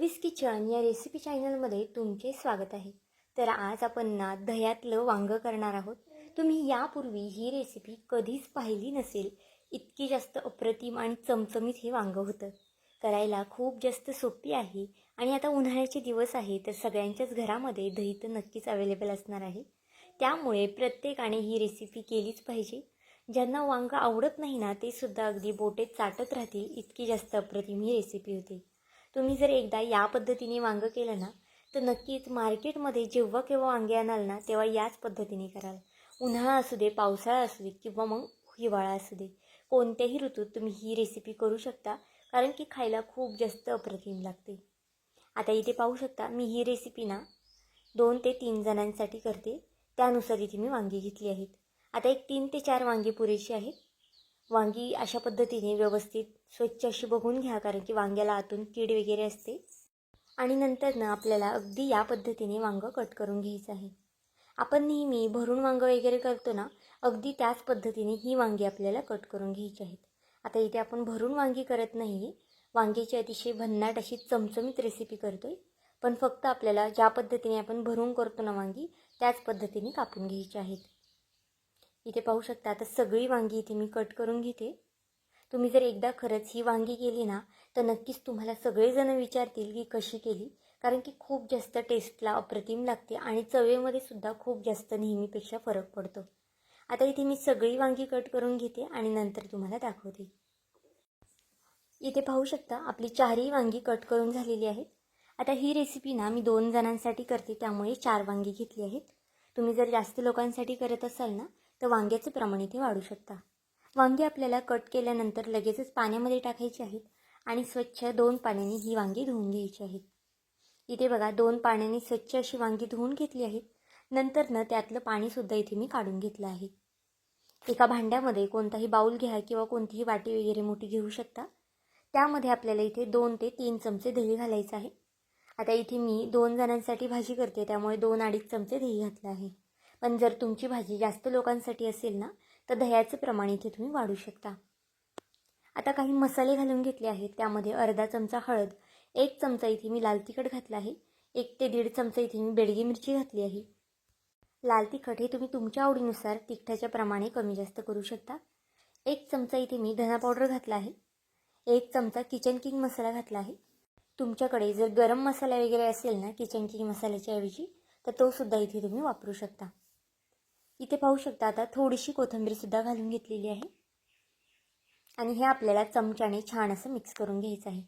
भव्यस kitchen या recipe चॅनलमध्ये तुमचे स्वागत आहे। तर आज आपण ना दह्यातलं वांगं करणार आहोत। तुम्ही यापूर्वी ही रेसिपी कधीच पाहिली नसेल, इतकी जास्त अप्रतिम आणि चमचमीत हे वांगं होतं। करायला खूप जास्त सोपी आहे आणि आता उन्हाळ्याचे दिवस आहे तर सगळ्यांच्याच घरामध्ये दही तर नक्कीच अवेलेबल असणार आहे। त्यामुळे प्रत्येकाने ही रेसिपी केलीच पाहिजे। ज्यांना वांगं आवडत नाही ना ते सुद्धा अगदी बोटेत चाटत राहतील, इतकी जास्त अप्रतिम ही रेसिपी होती। तुम्ही जर एकदा या पद्धतीने वांगं केलं ना तर नक्कीच मार्केटमध्ये जेव्हा केव्हा वांगे आणाल ना तेव्हा याच पद्धतीने कराल। उन्हाळा असू दे, पावसाळा असू दे किंवा मग हिवाळा असू दे, कोणत्याही ऋतूत तुम्ही ही रेसिपी करू शकता, कारण की खायला खूप जास्त अप्रतिम लागते। आता इथे पाहू शकता मी ही रेसिपी ना 2 ते 3 जणांसाठी करते, त्यानुसार इथे मी वांगी घेतली आहेत। आता एक 3 ते 4 वांगी पुरेशी आहेत। वांगी अशा पद्धतीने व्यवस्थित स्वच्छ अशी बघून घ्या, कारण की वांग्याला आतून कीड वगैरे असते। आणि नंतर ना आपल्याला अगदी या पद्धतीने वांगं कट करून घ्यायचं आहे। आपण नेहमी भरून वांगं वगैरे करतो ना, अगदी त्याच पद्धतीने ही वांगी आपल्याला कट करून घ्यायची आहेत। आता इथे आपण भरून वांगी करत नाही, वांग्याची अतिशय भन्नाट अशी चमचमीत रेसिपी करतोय, पण फक्त आपल्याला ज्या पद्धतीने आपण भरून करतो ना वांगी त्याच पद्धतीने कापून घ्यायची आहेत। इथे पाहू शकता आता सगळी वांगी इथे मी कट करून घेते। तुम्ही जर एकदा खरंच ही वांगी केली ना तर नक्कीच तुम्हाला सगळेजण विचारतील की कशी केली, कारण की खूप जास्त टेस्टला अप्रतिम लागते आणि चवेमध्ये सुद्धा खूप जास्त नेहमीपेक्षा फरक पडतो। आता इथे मी सगळी वांगी कट करून घेते आणि नंतर तुम्हाला दाखवते। इथे पाहू शकता आपली 4ही वांगी कट करून झालेली आहेत। आता ही रेसिपी ना मी 2 जणांसाठी करते, त्यामुळे 4 वांगी घेतली आहेत। तुम्ही जर जास्त लोकांसाठी करत असाल ना तर वांग्याचे प्रमाण इथे वाढू शकता। वांगी आपल्याला कट केल्यानंतर लगेचच पाण्यामध्ये टाकायची आहेत आणि स्वच्छ 2 पाण्याने ही वांगी धुवून घ्यायची आहेत। इथे बघा 2 पाण्याने स्वच्छ अशी वांगी धुवून घेतली आहेत। नंतर ना त्यातलं पाणीसुद्धा इथे मी काढून घेतलं आहे। एका भांड्यामध्ये कोणताही बाउल घ्या किंवा कोणतीही वाटी वगैरे मोठी घेऊ शकता। त्यामध्ये आपल्याला इथे 2 ते 3 चमचे दही घालायचं आहे। आता इथे मी 2 जणांसाठी भाजी करते, त्यामुळे 2-2.5 चमचे दही घातलं आहे। पण जर तुमची भाजी जास्त लोकांसाठी असेल ना तर दह्याचं प्रमाण इथे तुम्ही वाढवू शकता। आता काही मसाले घालून घेतले आहेत। त्यामध्ये अर्धा चमचा हळद, 1 चमचा इथे मी लाल तिखट घातला आहे, 1 ते 1.5 चमचा इथे मी बेडगी मिरची घातली आहे। लाल तिखट हे तुम्ही तुमच्या आवडीनुसार तिखटाच्या प्रमाणे कमी जास्त करू शकता। 1 चमचा इथे मी धना पावडर घातला आहे, 1 चमचा किचन किंग मसाला घातला आहे। तुमच्याकडे जर गरम मसाला वगैरे असेल ना किचन किंग मसाल्याच्या ऐवजी तर तो सुद्धा इथे तुम्ही वापरू शकता। इथे पाहू शकता आता थोडीशी कोथिंबीर सुद्धा घालून घेतलेली आहे आणि हे आपल्याला चमच्याने छान असं मिक्स करून घ्यायचं आहे।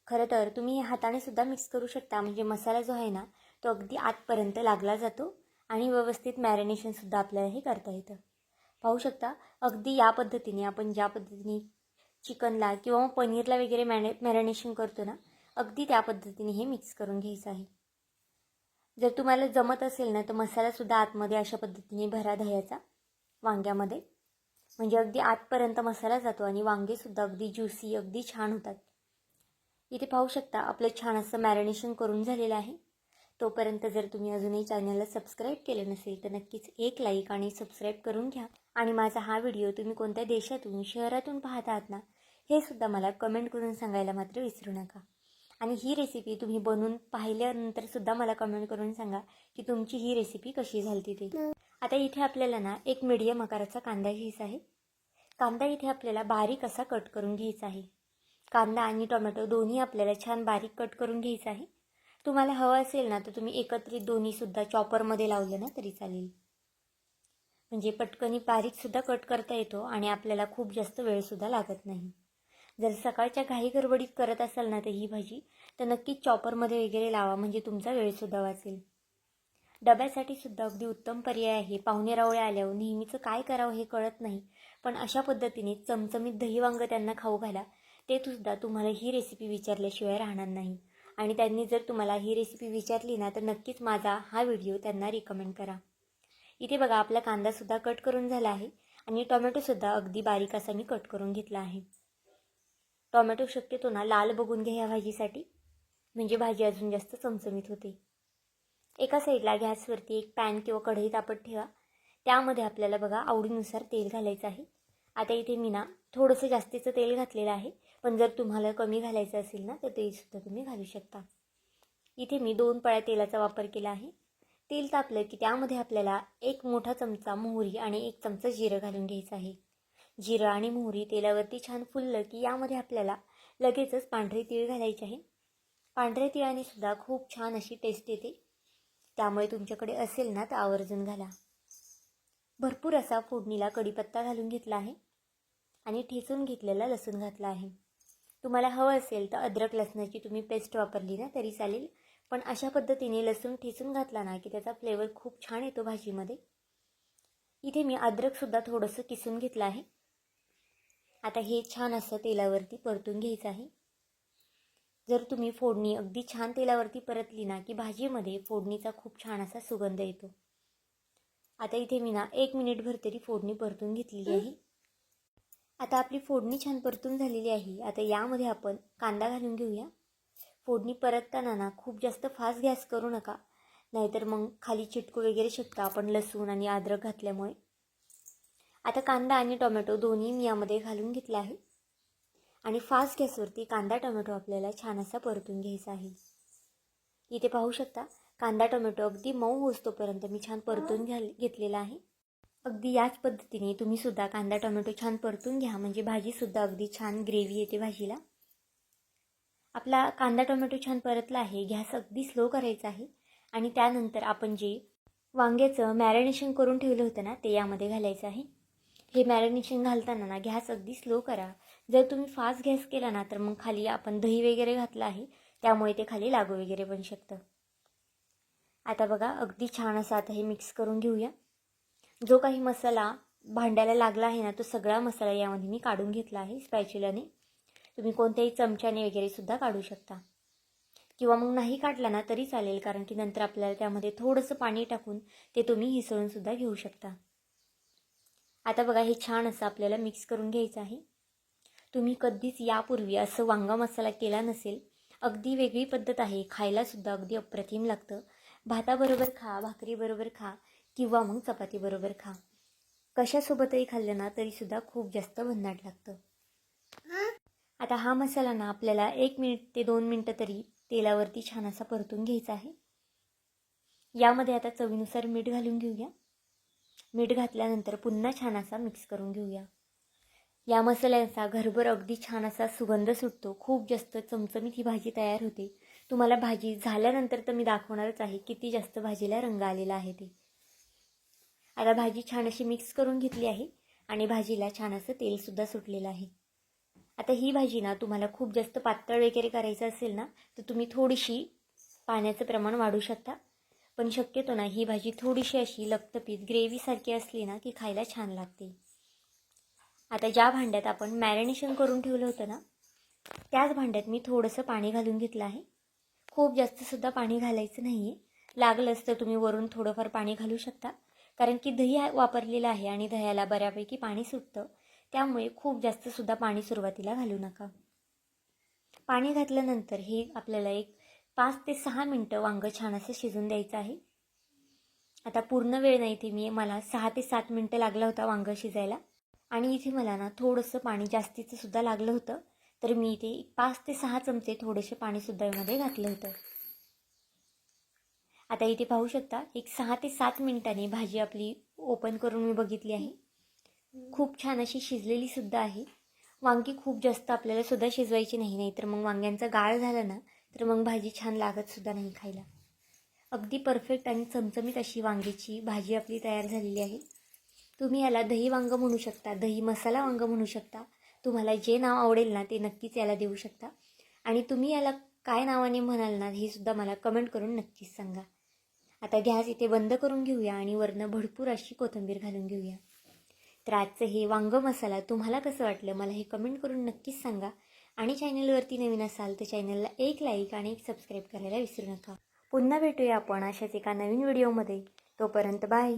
खरं तर तुम्ही हाताने सुद्धा मिक्स करू शकता, म्हणजे मसाला जो आहे ना तो अगदी आतपर्यंत लागला जातो आणि व्यवस्थित मॅरिनेशन सुद्धा आपल्याला हे करता येतं। पाहू शकता अगदी या पद्धतीने आपण ज्या पद्धतीने चिकनला किंवा पनीरला वगैरे मॅरिनेशन करतो ना, अगदी त्या पद्धतीने हे मिक्स करून घ्यायचं आहे। जर तुम्हाला जमत असेल ना तर मसालासुद्धा आतमध्ये अशा पद्धतीने भरा दह्याचा वांग्यामध्ये, म्हणजे अगदी आतपर्यंत मसाला जातो आणि वांगेसुद्धा अगदी ज्युसी अगदी छान होतात। इथे पाहू शकता आपलं छान असं मॅरिनेशन करून झालेलं आहे। तोपर्यंत जर तुम्ही अजूनही चॅनलला सबस्क्राईब केलं नसेल तर नक्कीच एक लाईक आणि सबस्क्राईब करून घ्या। आणि माझा हा व्हिडिओ तुम्ही कोणत्या देशातून शहरातून पाहत आहात ना हे सुद्धा मला कमेंट करून सांगायला मात्र विसरू नका। आणि ही रेसिपी तुम्ही बनवून पाहिल्यानंतर सुद्धा मला कमेंट करून सांगा की तुमची ही रेसिपी कशी झाली ते। आता इथे आपल्याला ना एक मीडियम आकाराचा कांदा घ्यायचा आहे। कांदा इथे आपल्याला बारीक असा कट करून घ्यायचा आहे। कांदा आणि टोमॅटो दोन्ही आपल्याला छान बारीक कट करून घ्यायचं आहे। तुम्हाला हवं असेल ना तर तुम्ही एकत्रित दोन्हीसुद्धा चॉपरमध्ये लावलं ना तरी चालेल, म्हणजे पटकनी बारीकसुद्धा कट करता येतो आणि आपल्याला खूप जास्त वेळसुद्धा लागत नाही। जर सकाळच्या घाई गडबडीत करत असाल ना तर ही भाजी तर नक्कीच चॉपरमध्ये वगैरे लावा, म्हणजे तुमचा वेळसुद्धा वाचेल। डब्यासाठी सुद्धा अगदी उत्तम पर्याय आहे। पाहुणेरावळे आल्यावर नेहमीचं काय करावं हे कळत नाही, पण अशा पद्धतीने चमचमीत दही वांगं त्यांना खाऊ घाला, ते सुद्धा तुम्हाला ही रेसिपी विचारल्याशिवाय राहणार नाही। आणि त्यांनी जर तुम्हाला ही रेसिपी विचारली ना तर नक्कीच माझा हा व्हिडिओ त्यांना रिकमेंड करा। इथे बघा आपला कांदासुद्धा कट करून झाला आहे आणि टोमॅटोसुद्धा अगदी बारीक असा मी कट करून घेतला आहे। टोमॅटो शक्यतो ना लाल बघून घ्या ह्या भाजीसाठी, म्हणजे भाजी अजून जास्त चमचमीत होते। एका साईडला गॅसवरती एक पॅन किंवा कढई तापत ठेवा, त्यामध्ये आपल्याला बघा आवडीनुसार तेल घालायचं आहे। आता इथे मी ना थोडंसं जास्तीचं तेल घातलेलं आहे, पण जर तुम्हाला कमी घालायचं असेल ना तर ते सुद्धा तुम्ही घालू शकता। इथे मी 2 पळ्या तेलाचा वापर केला आहे. तेल तापलं की त्यामध्ये आपल्याला 1 मोठा चमचा मोहरी आणि 1 चमचा जिरं घालून घ्यायचं आहे. जिरं आणि मोहरी तेलावरती छान फुललं की यामध्ये आपल्याला लगेचच पांढरे तीळ घालायचे आहे. पांढऱ्या तिळाने सुद्धा खूप छान अशी टेस्ट येते, त्यामुळे तुमच्याकडे असेल ना तर आवर्जून घाला. भरपूर असा फोडणीला कढीपत्ता घालून घेतला आहे आणि ठेचून घेतलेला लसूण घातला आहे. तुम्हाला हवं असेल तर अद्रक लसणाची तुम्ही पेस्ट वापरली ना तरी चालेल, पण अशा पद्धतीने लसूण ठेचून घातला ना की त्याचा फ्लेवर खूप छान येतो भाजीमध्ये. इथे मी अद्रकसुद्धा थोडंसं किसून घेतलं आहे. आता हे छान असं तेलावरती परतून घ्यायचं आहे. जर तुम्ही फोडणी अगदी छान तेलावरती परतली ना की भाजीमध्ये फोडणीचा खूप छान असा सुगंध येतो. आता इथे मी ना 1 मिनिटभर तरी फोडणी परतून घेतलेली आहे. आता आपली फोडणी छान परतून झालेली आहे. आता यामध्ये आपण कांदा घालून घेऊया. फोडणी परतताना ना खूप जास्त फास्ट गॅस करू नका, नाहीतर मग खाली चिटकू वगैरे शकता आपण लसूण आणि अद्रक घातल्यामुळे. आता कांदा आणि टोमॅटो दोन्ही मी यामध्ये घालून घेतला आहे आणि फास्ट गॅसवरती कांदा टोमॅटो आपल्याला छान असा परतून घ्यायचा आहे. इथे पाहू शकता कांदा टोमॅटो अगदी मऊ होईस्तोपर्यंत मी छान परतून घेतलेला आहे. अगदी याच पद्धतीने तुम्ही सुद्धा कांदा टोमॅटो छान परतून घ्या, म्हणजे भाजीसुद्धा अगदी छान ग्रेव्ही येते भाजीला. आपला कांदा टोमॅटो छान परतला आहे. गॅस अगदी स्लो करायचा आहे आणि त्यानंतर आपण जे वांग्याचं मॅरिनेशन करून ठेवलं होतं ना ते यामध्ये घालायचं आहे. हे मॅरिनेशन घालताना ना गॅस अगदी स्लो करा. जर तुम्ही फास्ट गॅस केला ना तर मग खाली आपण दही वगैरे घातलं आहे, त्यामुळे ते खाली लागू वगैरे पण शकतं. आता बघा अगदी छान असं आता हे मिक्स करून घेऊया. जो काही मसाला भांड्याला लागला आहे ना तो सगळा मसाला यामध्ये मी काढून घेतला आहे स्पॅच्युलाने. तुम्ही कोणत्याही चमच्याने वगैरे सुद्धा काढू शकता, किंवा मग नाही काढला ना तरी चालेल, कारण की नंतर आपल्याला त्यामध्ये थोडंसं पाणी टाकून ते तुम्ही हिसळून सुद्धा घेऊ शकता. आता बघा हे छान असं आपल्याला मिक्स करून घ्यायचं आहे. तुम्ही कधीच यापूर्वी असं वांगा मसाला केला नसेल. अगदी वेगळी पद्धत आहे, खायलासुद्धा अगदी अप्रतिम लागतं. भाताबरोबर खा, भाकरीबरोबर खा किंवा मग चपातीबरोबर खा, कशासोबतही खाल्लं ना तरीसुद्धा खूप जास्त भन्नाट लागतं. आता हा मसाला ना आपल्याला 1 मिनिट ते 2 मिनटं तरी तेलावरती छान असा परतून घ्यायचा आहे. यामध्ये आता चवीनुसार मीठ घालून घेऊया. मीठ घातल्यानंतर पुन्हा छान असा मिक्स करून घेऊया. या मसाल्याचा घरभर अगदी छान असा सुगंध सुटतो. खूप जास्त चमचमीत ही भाजी तयार होते. तुम्हाला भाजी झाल्यानंतर तर मी दाखवणारच आहे किती जास्त भाजीला रंग आलेला आहे ते. आता भाजी छान अशी मिक्स करून घेतली आहे आणि भाजीला छान असं तेलसुद्धा सुटलेलं आहे. आता ही भाजी ना तुम्हाला खूप जास्त पातळ वगैरे करायचं असेल ना तर तुम्ही थोडीशी पाण्याचं प्रमाण वाढवू शकता, पण शक्यतो ना ही भाजी थोडीशी अशी लपतपीत ग्रेव्हीसारखी असली ना की खायला छान लागते. आता ज्या भांड्यात आपण मॅरिनेशन करून ठेवलं होतं ना त्याच भांड्यात मी थोडंसं पाणी घालून घेतलं आहे. खूप जास्तसुद्धा पाणी घालायचं नाही आहे. लागलंच तर तुम्ही वरून थोडंफार पाणी घालू शकता, कारण की दही वापरलेलं आहे आणि दह्याला बऱ्यापैकी पाणी सुटतं, त्यामुळे खूप जास्तसुद्धा पाणी सुरुवातीला घालू नका. पाणी घातल्यानंतर हे आपल्याला एक 5 ते 6 मिनटं वांगं छान असं शिजून द्यायचं आहे. आता पूर्ण वेळ नाही, इथे मला 6 ते 7 मिनटं लागला होता वांगं शिजायला, आणि इथे मला ना थोडंसं पाणी जास्तीचं सुद्धा लागलं होतं, तर मी इथे 5 ते 6 चमचे थोडेसे पाणीसुद्धा यामध्ये घातलं होतं. आता इथे पाहू शकता एक 6 ते 7 मिनिटांनी भाजी आपली ओपन करून मी बघितली आहे. खूप छान अशी शिजलेली सुद्धा आहे. वांगी खूप जास्त आपल्याला सुद्धा शिजवायची नाही, नाहीतर मग वांग्यांचा गाळ झाला ना तर मग भाजी छान लागत सुद्धा नाही खायला. अगदी परफेक्ट आणि चमचमीत अशी वांग्याची भाजी आपली तयार झालेली आहे. तुम्ही याला दही वांगं म्हणू शकता, दही मसाला वांगं म्हणू शकता. तुम्हाला जे नाव आवडेल ना ते नक्कीच याला देऊ शकता, आणि तुम्ही याला काय नावाने म्हणाल ना हे सुद्धा मला कमेंट करून नक्कीच सांगा. आता गॅस इथे बंद करून घेऊया आणि वरनं भरपूर अशी कोथिंबीर घालून घेऊया. तर आजचं हे वांगं मसाला तुम्हाला कसं वाटलं मला हे कमेंट करून नक्कीच सांगा, आणि चॅनलवरती नवीन असाल तर चॅनलला एक लाईक आणि एक सबस्क्राईब करायला विसरू नका. पुन्हा भेटूया आपण अशाच एका नवीन व्हिडिओमध्ये. तोपर्यंत बाय.